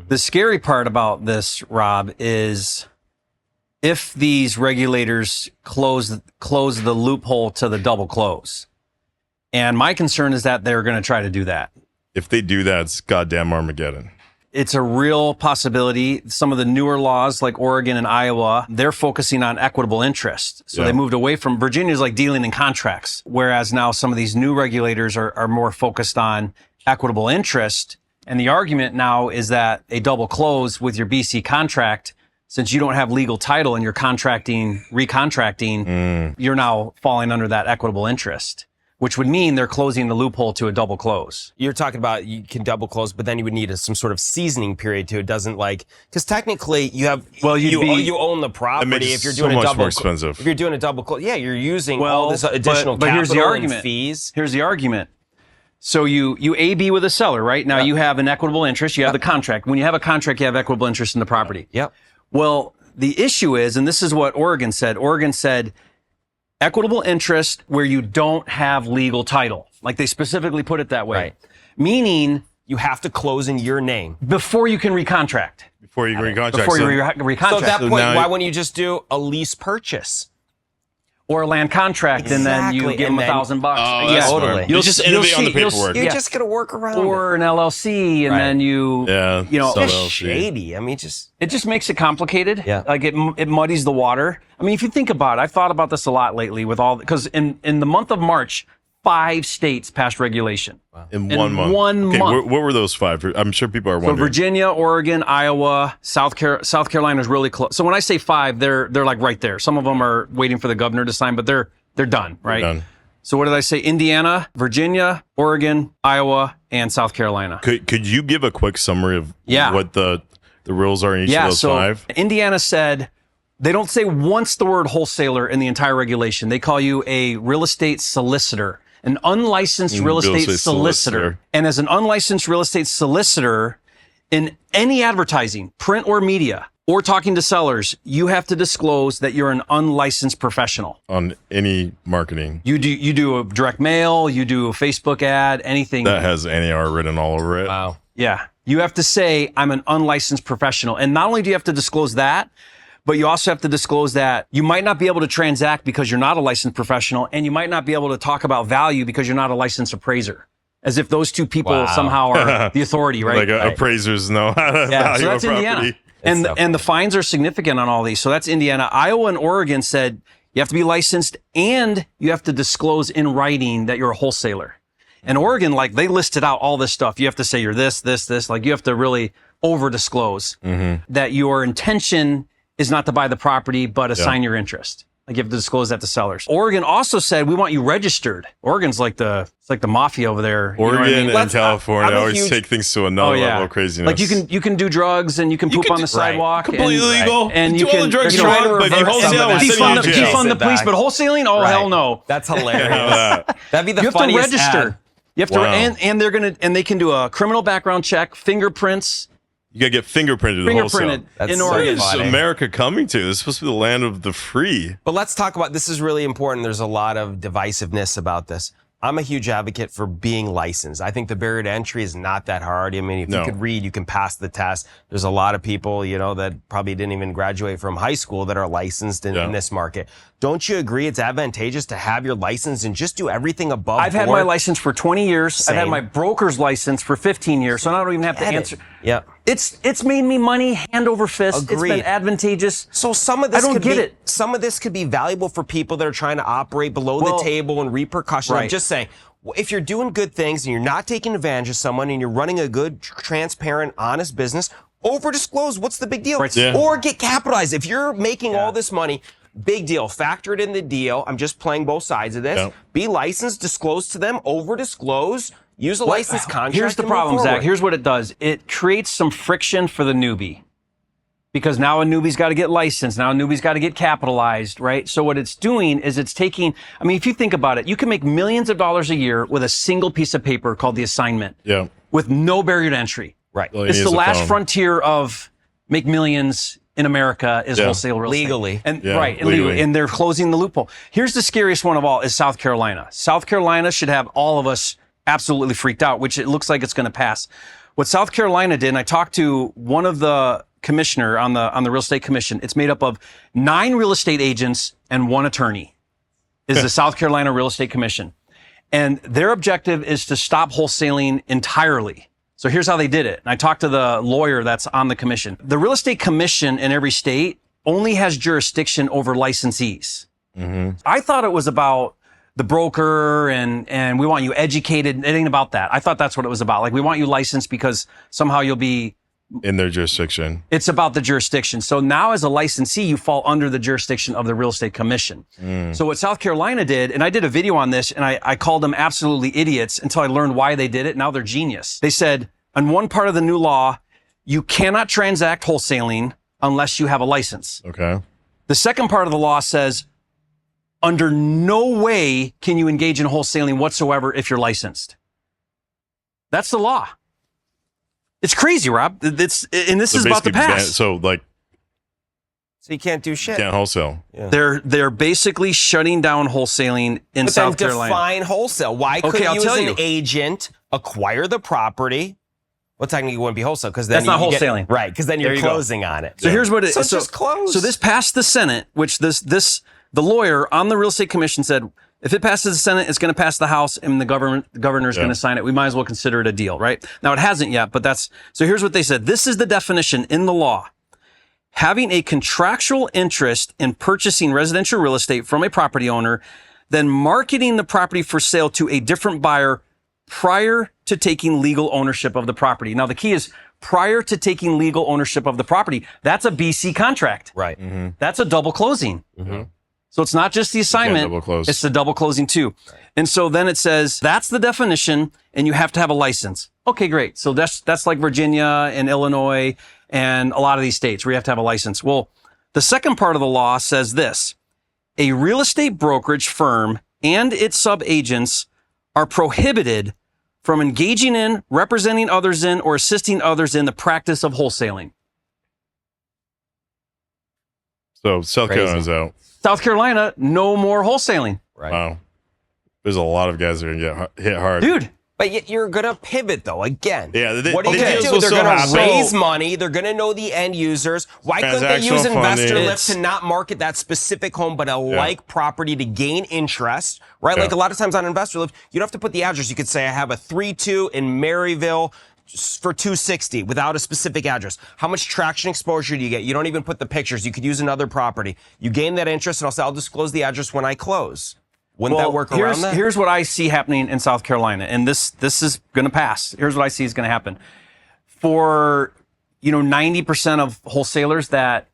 The scary part about this, Rob, is if these regulators close the loophole to the double close. And my concern is that they're going to try to do that. If they do that, it's goddamn Armageddon. It's a real possibility. Some of the newer laws like Oregon and Iowa, they're focusing on equitable interest. So they moved away from Virginia's like dealing in contracts, whereas now some of these new regulators are more focused on equitable interest. And the argument now is that a double close with your BC contract, since you don't have legal title and you're recontracting, you're now falling under that equitable interest, which would mean they're closing the loophole to a double close. You're talking about you can double close, but then you would need some sort of seasoning period to it. Doesn't because technically you have you own the property. If you're doing a double, more expensive. If you're doing a double close, you're using all this additional but here's the capital argument. and fees. Here's the argument. So you AB with a seller, right? Now you have an equitable interest. You have the contract. When you have a contract, you have equitable interest in the property. Yep. Well, the issue is, and this is what Oregon said. Oregon said, equitable interest where you don't have legal title. Like they specifically put it that way. Right. Meaning you have to close in your name before you can recontract. Before you recontract. Recontract. So at that point, why wouldn't you just do a lease purchase? Or a land contract, and then you give them $1,000. Oh, yeah, totally. You'll just innovate on the paperwork. You're just going to work around or an LLC, and then you know, it's shady. I mean, it just makes it complicated. Yeah. Like it muddies the water. I mean, if you think about it, I've thought about this a lot lately with because in the month of March, 5 states passed regulation. Wow. In 1 month. What were those 5? I'm sure people are wondering. So Virginia, Oregon, Iowa, South Carolina is really close. So when I say 5, they're like right there. Some of them are waiting for the governor to sign, but they're done, right? They're done. So what did I say? Indiana, Virginia, Oregon, Iowa, and South Carolina. Could you give a quick summary of what the rules are in each of those 5? Indiana said they don't say once the word wholesaler in the entire regulation. They call you a real estate solicitor. An unlicensed real estate solicitor. And as an unlicensed real estate solicitor, in any advertising, print or media, or talking to sellers, you have to disclose that you're an unlicensed professional. On any marketing. You do a direct mail, you do a Facebook ad, anything. That has NAR written all over it. Wow. Yeah. You have to say, I'm an unlicensed professional. And not only do you have to disclose that, but you also have to disclose that you might not be able to transact because you're not a licensed professional, and you might not be able to talk about value because you're not a licensed appraiser. As if those two people somehow are the authority, right? Like appraisers know how to value so that's a property. Indiana. And the fines are significant on all these. So that's Indiana. Iowa and Oregon said you have to be licensed and you have to disclose in writing that you're a wholesaler. And Oregon, like they listed out all this stuff. You have to say you're this. Like you have to really over disclose that your intention is not to buy the property, but assign your interest. Like you have to disclose that to sellers. Oregon also said, we want you registered. Oregon's like the mafia over there. Oregon and California always take things to another level of craziness. Like you can do drugs and you can poop on the sidewalk. Completely legal. And do you all can the drugs you want, but if you wholesale, we're sending you to jail. Defund the police, but wholesaling? Oh, hell no. That's hilarious. That'd be the funniest ad. You have to register. And they can do a criminal background check, fingerprints. You gotta get fingerprinted in Oregon. What is America coming to? This is supposed to be the land of the free. But let's talk about, this is really important. There's a lot of divisiveness about this. I'm a huge advocate for being licensed. I think the barrier to entry is not that hard. I mean, if you could read, you can pass the test. There's a lot of people, that probably didn't even graduate from high school that are licensed in this market. Don't you agree it's advantageous to have your license and just do everything above I've had my license for 20 years. Same. I've had my broker's license for 15 years, so I don't even have to answer. Yeah. It's made me money hand over fist. Agreed. It's been advantageous. So some of this some of this could be valuable for people that are trying to operate below the table and repercussions. I'm just saying, if you're doing good things and you're not taking advantage of someone and you're running a good, transparent, honest business, over disclose. What's the big deal? Right. Yeah. Or get capitalized. If you're making all this money, big deal. Factor it in the deal. I'm just playing both sides of this. Be licensed, disclose to them, over disclose. Use a licensed contract. Here's the problem, Zach. Here's what it does. It creates some friction for the newbie. Because now a newbie's got to get licensed. Now a newbie's got to get capitalized, right? So what it's doing is it's taking, I mean, if you think about it, you can make millions of dollars a year with a single piece of paper called the assignment. Yeah. With no barrier to entry. Right. Well, it's the last frontier of make millions in America is wholesale real estate. Legally. And legally. And they're closing the loophole. Here's the scariest one of all is South Carolina. South Carolina should have all of us absolutely freaked out, which it looks like it's going to pass. What South Carolina did, and I talked to one of the commissioner on the real estate commission. It's made up of 9 real estate agents and 1 attorney. Is the South Carolina Real Estate Commission. And their objective is to stop wholesaling entirely. So here's how they did it. And I talked to the lawyer that's on the commission. The real estate commission in every state only has jurisdiction over licensees. I thought it was about the broker and we want you educated. It ain't about that. I thought that's what it was about. Like, we want you licensed because somehow you'll be in their jurisdiction. It's about the jurisdiction. So now as a licensee, you fall under the jurisdiction of the real estate commission. So what South Carolina did, and I did a video on this, and I called them absolutely idiots until I learned why they did it. Now they're genius. They said, on one part of the new law, you cannot transact wholesaling unless you have a license. Okay. The second part of the law says, under no way can you engage in wholesaling whatsoever if you're licensed. That's the law. It's crazy, Rob. And this is about to pass. So you can't do shit. Can't wholesale. Yeah. They're basically shutting down wholesaling in South Carolina. Define wholesale. Why couldn't you as an agent acquire the property? Well, technically it wouldn't be wholesale because then that's not wholesaling, right? Because then you're closing on it. So here's what it is. So just close. So this passed the Senate, which the lawyer on the real estate commission said, if it passes the Senate, it's going to pass the House, and the governor's going to sign it. We might as well consider it a deal, right? Now, it hasn't yet, but so here's what they said. This is the definition in the law. Having a contractual interest in purchasing residential real estate from a property owner, then marketing the property for sale to a different buyer prior to taking legal ownership of the property. Now, the key is prior to taking legal ownership of the property. That's a BC contract. Right. That's a double closing. So it's not just the assignment, it's the double closing too. And so then it says, that's the definition, and you have to have a license. Okay, great. So that's like Virginia and Illinois and a lot of these states where you have to have a license. Well, the second part of the law says this: a real estate brokerage firm and its sub-agents are prohibited from engaging in, representing others in, or assisting others in the practice of wholesaling. So South Carolina's out. South Carolina, no more wholesaling. Right. Wow. There's a lot of guys that are going to get hit hard. Dude. But you're going to pivot, though, again. Yeah. What are you going to do? They're going to raise money. They're going to know the end users. Why couldn't they use Investorlift to not market that specific home, but a like property to gain interest, right? Like a lot of times on Investorlift, you don't have to put the address. You could say, I have a 3-2 in Maryville for 260 without a specific address. How much traction exposure do you get? You don't even put the pictures. You could use another property. You gain that interest, and I'll say, I'll disclose the address when I close. Wouldn't that work around that? Here's what I see happening in South Carolina, and this is going to pass. Here's what I see is going to happen. For 90% of wholesalers that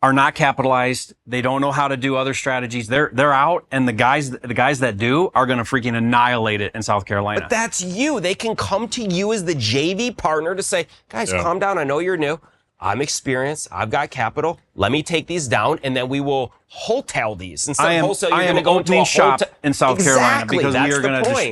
are not capitalized, they don't know how to do other strategies. They're out, and the guys that do are going to freaking annihilate it in South Carolina. But that's you. They can come to you as the JV partner to say, guys, calm down. I know you're new. I'm experienced. I've got capital. Let me take these down, and then we will wholesale these. Instead of wholesale, you're going to go into a shop in South Carolina because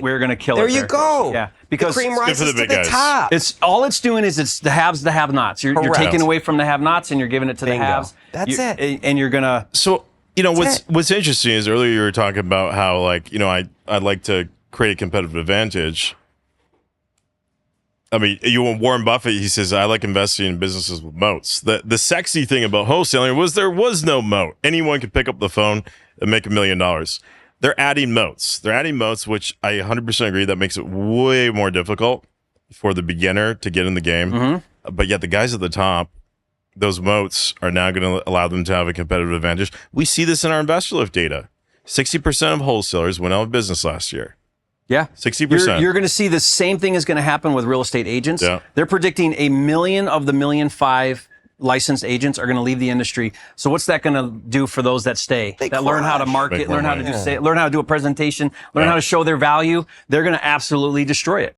we're going to kill it. There you go. Yeah, because the cream rises to the top. All it's doing is it's the haves, the have-nots. You're taking away from the have-nots and you're giving it to the haves. That's it. And you're gonna. So what's interesting is earlier you were talking about how I'd like to create a competitive advantage. I mean, Warren Buffett, he says, I like investing in businesses with moats. The sexy thing about wholesaling was there was no moat. Anyone could pick up the phone and make $1 million. They're adding moats. Which I 100% agree that makes it way more difficult for the beginner to get in the game. But yet the guys at the top, those moats are now going to allow them to have a competitive advantage. We see this in our Investorlift data. 60% of wholesalers went out of business last year. Yeah. 60%. You're going to see the same thing is going to happen with real estate agents. Yeah. They're predicting 1 million of the 1.5 million licensed agents are going to leave the industry. So what's that going to do for those that stay? That learn how to market, learn how to do a presentation, learn how to show their value. They're going to absolutely destroy it.